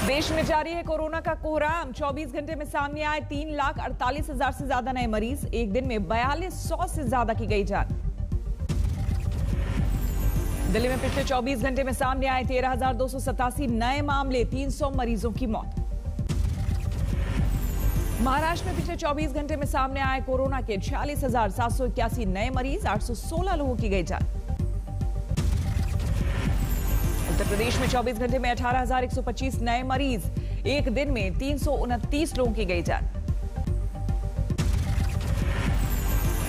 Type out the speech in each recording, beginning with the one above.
देश में जारी है कोरोना का कोहराम। 24 घंटे में सामने आए 3,48,000 से ज्यादा नए मरीज। एक दिन में 4200 से ज्यादा की गई जान। दिल्ली में पिछले 24 घंटे में सामने आए 13,287 नए मामले, 300 मरीजों की मौत। महाराष्ट्र में पिछले 24 घंटे में सामने आए कोरोना के 46,781 नए मरीज, 816 लोगों की गई जान। उत्तर प्रदेश में 24 घंटे में 18,125 नए मरीज, एक दिन में 329 लोगों की गई जान।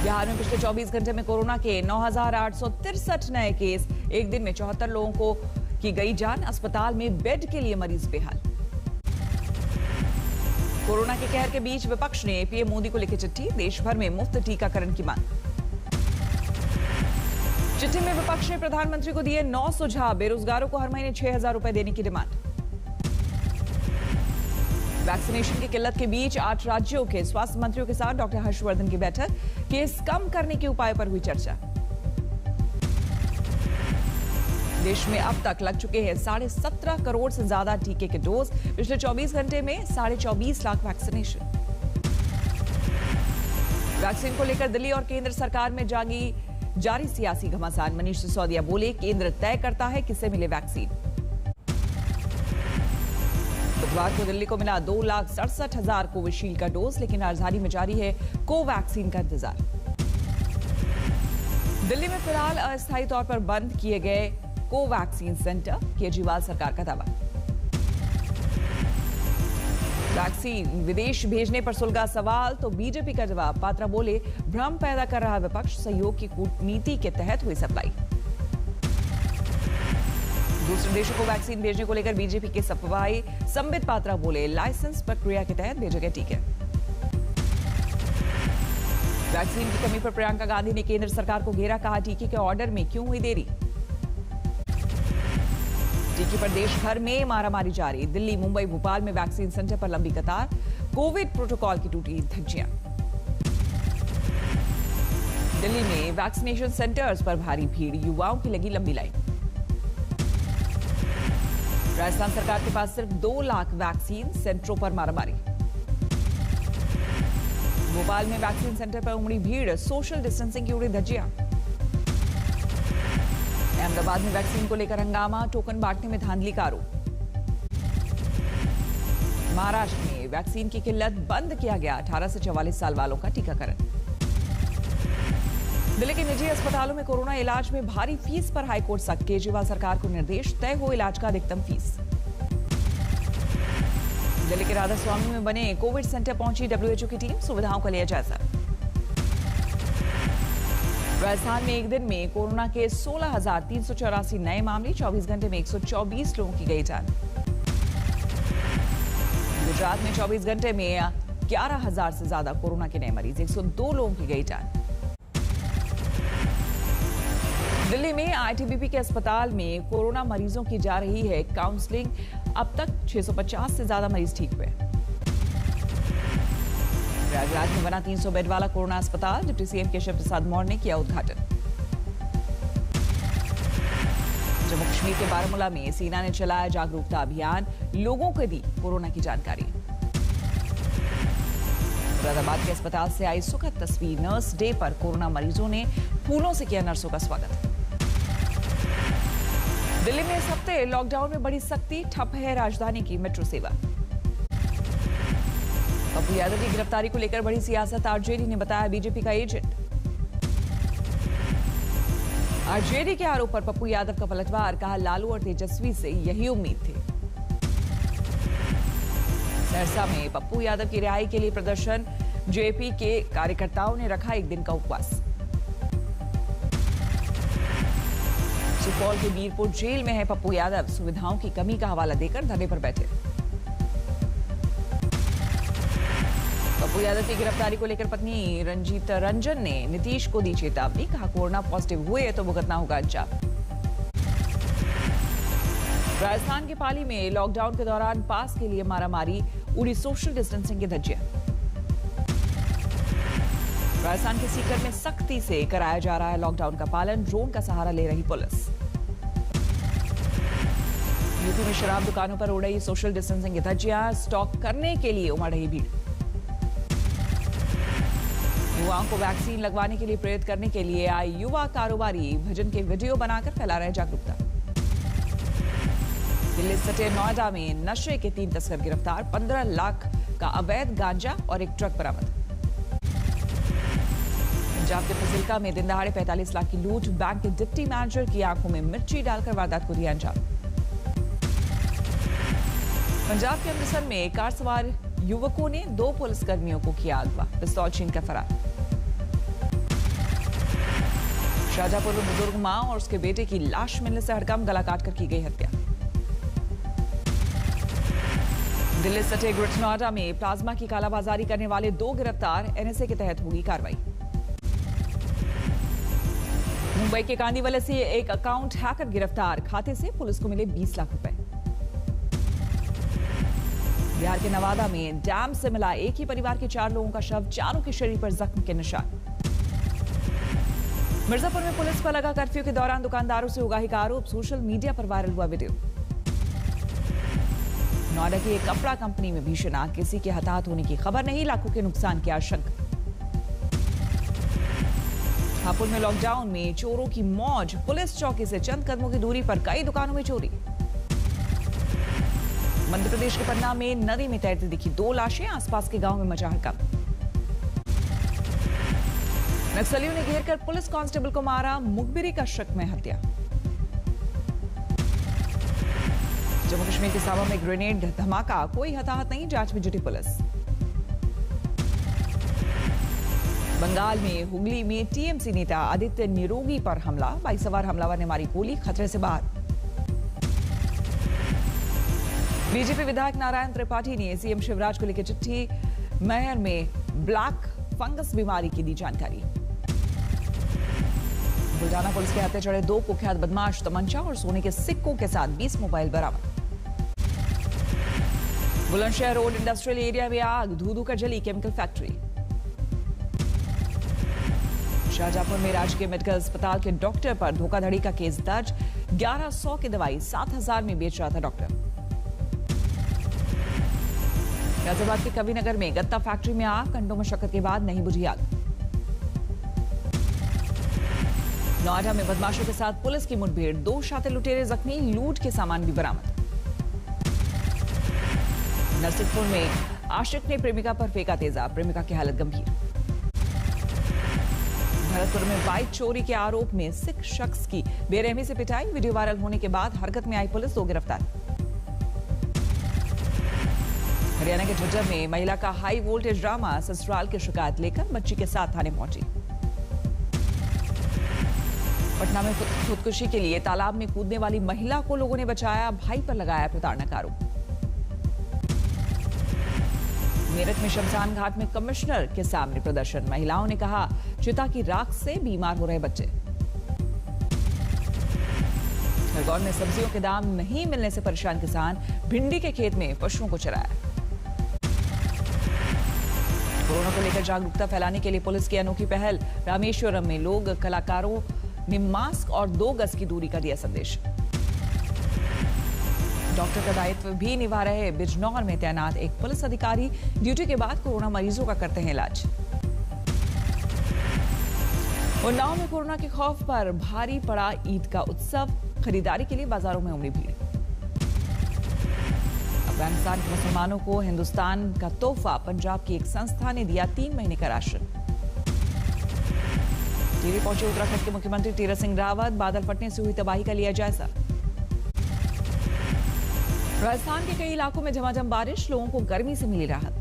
बिहार में पिछले 24 घंटे में कोरोना के 9,863 नए केस, एक दिन में 74 लोगों को की गई जान। अस्पताल में बेड के लिए मरीज बेहाल। कोरोना के कहर के बीच विपक्ष ने पीएम मोदी को लिखी चिट्ठी, देश भर में मुफ्त टीकाकरण की मांग। चिट्ठी में विपक्ष ने प्रधानमंत्री को दिए 9 सुझाव। बेरोजगारों को हर महीने 6,000 रुपए देने की डिमांड। वैक्सीनेशन की किल्लत के बीच 8 राज्यों के स्वास्थ्य मंत्रियों के साथ डॉक्टर हर्षवर्धन की बैठक, केस कम करने के उपाय पर हुई चर्चा। देश में अब तक लग चुके हैं 17.5 करोड़ से ज्यादा टीके के डोज। पिछले 24 घंटे में 24.5 लाख वैक्सीनेशन। वैक्सीन को लेकर दिल्ली और केंद्र सरकार में जारी सियासी घमासान। मनीष सिसोदिया बोले, केंद्र तय करता है किसे मिले वैक्सीन। बुधवार को दिल्ली को मिला 2,67,000 कोविशील्ड का डोज, लेकिन राजधानी में जारी है कोवैक्सीन का इंतजार। दिल्ली में फिलहाल अस्थायी तौर पर बंद किए गए कोवैक्सीन सेंटर, केजरीवाल सरकार का दावा। वैक्सीन विदेश भेजने पर सुलगा सवाल तो बीजेपी का जवाब। पात्रा बोले, भ्रम पैदा कर रहा विपक्ष, सहयोग की कूटनीति के तहत हुई सप्लाई। दूसरे देशों को वैक्सीन भेजने को लेकर बीजेपी के सफवाई। संबित पात्रा बोले, लाइसेंस प्रक्रिया के तहत भेजे गए टीके। वैक्सीन की कमी पर प्रियंका गांधी ने केंद्र सरकार को घेरा, कहा टीके के ऑर्डर में क्यों हुई देरी। टीके पर देश भर में मारामारी जारी। दिल्ली, मुंबई, भोपाल में वैक्सीन सेंटर पर लंबी कतार। कोविड प्रोटोकॉल की टूटी धज्जियां। दिल्ली में वैक्सीनेशन सेंटर्स पर भारी भीड़, युवाओं की लगी लंबी लाइन। राजस्थान सरकार के पास सिर्फ 2 लाख वैक्सीन, सेंटरों पर मारामारी। भोपाल में वैक्सीन सेंटर पर उमड़ी भीड़, सोशल डिस्टेंसिंग की उड़ी धज्जियां। अहमदाबाद में वैक्सीन को लेकर हंगामा, टोकन बांटने में धांधली का आरोप। महाराष्ट्र में वैक्सीन की किल्लत, बंद किया गया 18 से 44 साल वालों का टीकाकरण। दिल्ली के निजी अस्पतालों में कोरोना इलाज में भारी फीस पर हाईकोर्ट सख्त। केजरीवाल सरकार को निर्देश, तय हो इलाज का अधिकतम फीस। दिल्ली के राधा स्वामी में बने कोविड सेंटर पहुंची WHO की टीम, सुविधाओं का लिया जायजा। राजस्थान में एक दिन में कोरोना के 16,384 नए मामले, 24 घंटे में 124 लोगों की गई जान। गुजरात में 24 घंटे में 11,000 से ज्यादा कोरोना के नए मरीज, 102 लोगों की गई जान। दिल्ली में ITBP के अस्पताल में कोरोना मरीजों की जा रही है काउंसलिंग। अब तक 650 से ज्यादा मरीज ठीक हुए। प्रयागराज में बना 300 बेड वाला कोरोना अस्पताल, डिप्टी सीएम केशव प्रसाद मौर्य ने किया उद्घाटन। जम्मू कश्मीर के बारामूला में सेना ने चलाया जागरूकता अभियान, लोगों को दी कोरोना की जानकारी। मुरादाबाद के अस्पताल से आई सुखद तस्वीर, नर्स डे पर कोरोना मरीजों ने फूलों से किया नर्सों का स्वागत। दिल्ली में इस हफ्ते लॉकडाउन में बड़ी सख्ती, ठप है राजधानी की मेट्रो सेवा। पप्पू यादव की गिरफ्तारी को लेकर बड़ी सियासत, आरजेडी ने बताया बीजेपी का एजेंट। आरजेडी के आरोप पर पप्पू यादव का पलटवार, कहा लालू और तेजस्वी से यही उम्मीद थी। सहरसा में पप्पू यादव की रिहाई के लिए प्रदर्शन, जेपी के कार्यकर्ताओं ने रखा एक दिन का उपवास। सुपौल के वीरपुर जेल में है पप्पू यादव, सुविधाओं की कमी का हवाला देकर धरने पर बैठे। पप्पू यादव की गिरफ्तारी को लेकर पत्नी रंजीत रंजन ने नीतीश को दी चेतावनी, कहा कोरोना पॉजिटिव हुए तो भुगतना होगा अंजाम। राजस्थान के पाली में लॉकडाउन के दौरान पास के लिए मारामारी, उड़ी सोशल डिस्टेंसिंग की धज्जियां। राजस्थान के सीकर में सख्ती से कराया जा रहा है लॉकडाउन का पालन, ड्रोन का सहारा ले रही पुलिस। यूपी में शराब दुकानों पर उड़ रही सोशल डिस्टेंसिंग की धज्जियां, स्टॉक करने के लिए उमड़ रही भीड़। युवाओं को वैक्सीन लगवाने के लिए प्रेरित करने के लिए आए युवा कारोबारी भजन के वीडियो बनाकर फैला रहे जागरूकता। दिल्ली सटे नोएडा में नशे के 3 तस्कर गिरफ्तार, 15 लाख का अवैध गांजा और एक ट्रक बरामद। पंजाब के फजिल्का में दिन दहाड़े 45 लाख की लूट, बैंक के डिप्टी मैनेजर की आंखों में मिर्ची डालकर वारदात को दिया अंजाम। पंजाब के अमृतसर में कार सवार युवकों ने 2 पुलिसकर्मियों को किया अगवा, पिस्तौल छीनकर फरार। शाहजहांपुर में बुजुर्ग मां और उसके बेटे की लाश मिलने से हड़कंप, गला काटकर की गई हत्या। दिल्ली सटे ग्रेटर नोएडा में प्लाज्मा की कालाबाजारी करने वाले 2 गिरफ्तार, एनएसए के तहत होगी कार्रवाई। मुंबई के कांदीवली से एक अकाउंट हैकर गिरफ्तार, खाते से पुलिस को मिले 20 लाख रुपए। बिहार के नवादा में डैम से मिला एक ही परिवार के 4 लोगों का शव, चारों के शरीर पर जख्म के निशान। मिर्जापुर में पुलिस पर लगा कर्फ्यू के दौरान दुकानदारों से उगाही का आरोप, सोशल मीडिया पर वायरल हुआ वीडियो। नोएडा की एक कपड़ा कंपनी में भीषण आग, किसी के हताहत होने की खबर नहीं, लाखों के नुकसान की आशंका। हापुड़ में लॉकडाउन में चोरों की मौज, पुलिस चौकी से चंद कदमों की दूरी पर कई दुकानों में चोरी। मध्य प्रदेश के पन्ना में नदी में तैरती दिखी 2 लाशें, आसपास के गांव में मचा हड़कंप। नक्सलियों ने घेर कर पुलिस कांस्टेबल को मारा, मुखबिरी का शक में हत्या। जम्मू कश्मीर के सावा में ग्रेनेड धमाका, कोई हताहत नहीं, जांच में जुटी पुलिस। बंगाल में हुगली में टीएमसी नेता आदित्य निरोगी पर हमला, बाइक सवार हमलावर ने मारी गोली, खतरे से बाहर। बीजेपी विधायक नारायण त्रिपाठी ने सीएम शिवराज को लिखी चिट्ठी, मैहर में ब्लैक फंगस बीमारी की दी जानकारी। बुल्डाना पुलिस के हत्या चढ़े 2 कुख्यात बदमाश, तमंचा और सोने के सिक्कों के साथ 20 मोबाइल बरामद। बुलंदशहर रोड इंडस्ट्रियल एरिया में आग, धू-धू कर जली केमिकल फैक्ट्री। शाहजहांपुर में राजकीय मेडिकल अस्पताल के डॉक्टर पर धोखाधड़ी का केस दर्ज, 1100 की दवाई 7000 में बेच रहा था डॉक्टर। गाजियाबाद के कविनगर में गत्ता फैक्ट्री में आग, घंटों मशक्कत के बाद नहीं बुझी आग। नोएडा में बदमाशों के साथ पुलिस की मुठभेड़, 2 शातिर लुटेरे जख्मी, लूट के सामान भी बरामद। नरसिंहपुर में आशिक ने प्रेमिका पर फेंका तेजाब, प्रेमिका की हालत गंभीर। भरतपुर में बाइक चोरी के आरोप में सिख शख्स की बेरहमी से पिटाई, वीडियो वायरल होने के बाद हरकत में आई पुलिस, 2 गिरफ्तार। हरियाणा के झज्जर में महिला का हाई वोल्टेज ड्रामा, ससुराल की शिकायत लेकर बच्ची के साथ थाने पहुंची। पटना में खुदकुशी के लिए तालाब में कूदने वाली महिला को लोगों ने बचाया, भाई पर लगाया प्रताड़ना का आरोप। मेरठ में शमशान घाट में कमिश्नर के सामने प्रदर्शन, महिलाओं ने कहा चिता की राख से बीमार हो रहे बच्चे। खरगोन में सब्जियों के दाम नहीं मिलने से परेशान किसान, भिंडी के खेत में पशुओं को चराया। कोरोना को लेकर जागरूकता फैलाने के लिए पुलिस की अनोखी पहल, रामेश्वरम में लोग कलाकारों ने मास्क और 2 गज की दूरी का दिया संदेश। डॉक्टर का दायित्व भी निभा रहे बिजनौर में तैनात एक पुलिस अधिकारी, ड्यूटी के बाद कोरोना मरीजों का करते हैं इलाज। उन्नाव में कोरोना के खौफ पर भारी पड़ा ईद का उत्सव, खरीदारी के लिए बाजारों में उमड़ी भीड़। अफगानिस्तान के मुसलमानों को हिंदुस्तान का तोहफा, पंजाब की एक संस्था ने दिया 3 महीने का राशन। टिहरी पहुंचे उत्तराखंड के मुख्यमंत्री तीरथ सिंह रावत, बादल फटने से हुई तबाही का लिया जायजा। राजस्थान के कई इलाकों में झमाझम बारिश, लोगों को गर्मी से मिली राहत।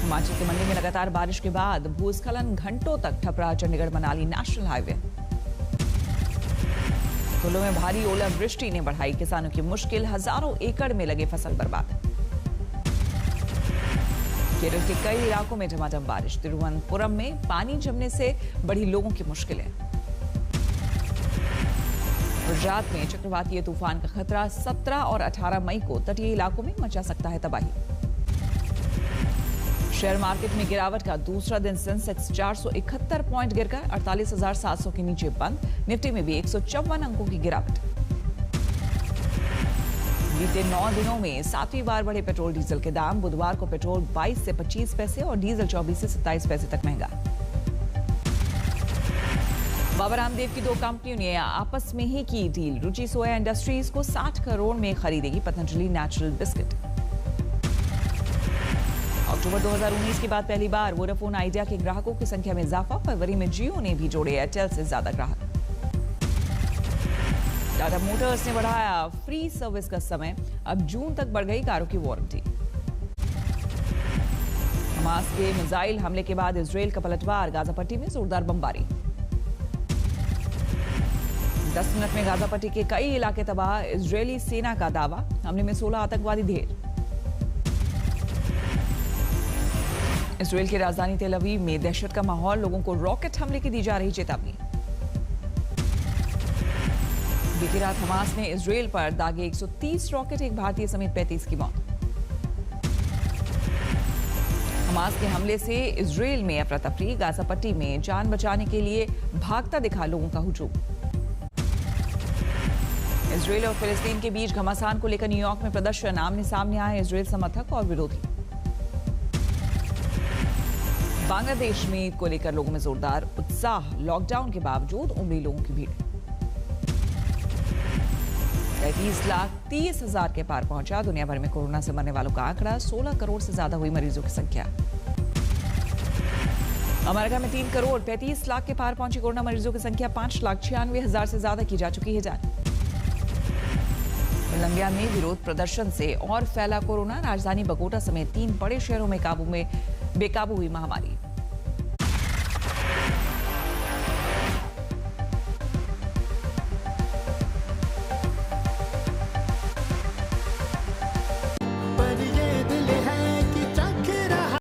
हिमाचल के मंडी में लगातार बारिश के बाद भूस्खलन, घंटों तक ठप चंडीगढ़ मनाली नेशनल हाईवे। कुल्लू में भारी ओलावृष्टि ने बढ़ाई किसानों की मुश्किल, हजारों एकड़ में लगे फसल बर्बाद। केरल के कई इलाकों में झमाझम बारिश, तिरुवनंतपुरम में पानी जमने से बढ़ी लोगों की मुश्किलें। गुजरात में चक्रवातीय तूफान का खतरा, 17 और 18 मई को तटीय इलाकों में मचा सकता है तबाही। शेयर मार्केट में गिरावट का दूसरा दिन, सेंसेक्स 471 पॉइंट गिरकर 48,700 के नीचे बंद, निफ्टी में भी 154 अंकों की गिरावट। बीते 9 दिनों में 7वीं बार बढ़े पेट्रोल डीजल के दाम। बुधवार को पेट्रोल 22 से 25 पैसे और डीजल 24 से 27 पैसे तक महंगा। बाबा रामदेव की 2 कंपनियों ने आपस में ही की डील। रुचि सोया इंडस्ट्रीज को 60 करोड़ में खरीदेगी पतंजलि नेचुरल बिस्किट। अक्टूबर 2019 के बाद पहली बार वोडाफोन आइडिया के ग्राहकों की संख्या में इजाफा। फरवरी में जियो ने भी जोड़े एयरटेल से ज्यादा ग्राहक। टाटा मोटर्स ने बढ़ाया फ्री सर्विस का समय। अब जून तक बढ़ गई कारों की वारंटी। हमास के मिसाइल हमले के बाद इजरायल का पलटवार। गाजा पट्टी में जोरदार बमबारी। 10 मिनट में गाजा पट्टी के कई इलाके तबाह। इजरायली सेना का दावा, हमले में 16 आतंकवादी ढेर। इजरायल की राजधानी तेल अवीव में दहशत का माहौल। लोगों को रॉकेट हमले की दी जा रही चेतावनी। बीती रात हमास ने इजरायल पर दागे 130 रॉकेट, एक भारतीय समेत 35 की मौत। हमास के हमले से इजरायल में अफरा तफरी। गाजा पट्टी में जान बचाने के लिए भागता दिखा लोगों का हुजूम। इजरायल और फिलिस्तीन के बीच घमासान को लेकर न्यूयॉर्क में प्रदर्शन। आमने सामने आए इजरायल समर्थक और विरोधी। बांग्लादेश में ईद को लेकर लोगों में जोरदार उत्साह। लॉकडाउन के बावजूद उमड़ी लोगों की भीड़। 35,30,000 के पार पहुंचा। दुनिया भर में कोरोना से मरने वालों का आंकड़ा। 16 करोड़ से ज्यादा हुई मरीजों की संख्या। अमेरिका में 3 करोड़ 35 लाख के पार पहुंची कोरोना मरीजों की संख्या। 5,96,000 से ज्यादा की जा चुकी है जांच। कोलंबिया में विरोध प्रदर्शन से और फैला कोरोना। राजधानी बगोटा समेत 3 बड़े शहरों में बेकाबू हुई महामारी।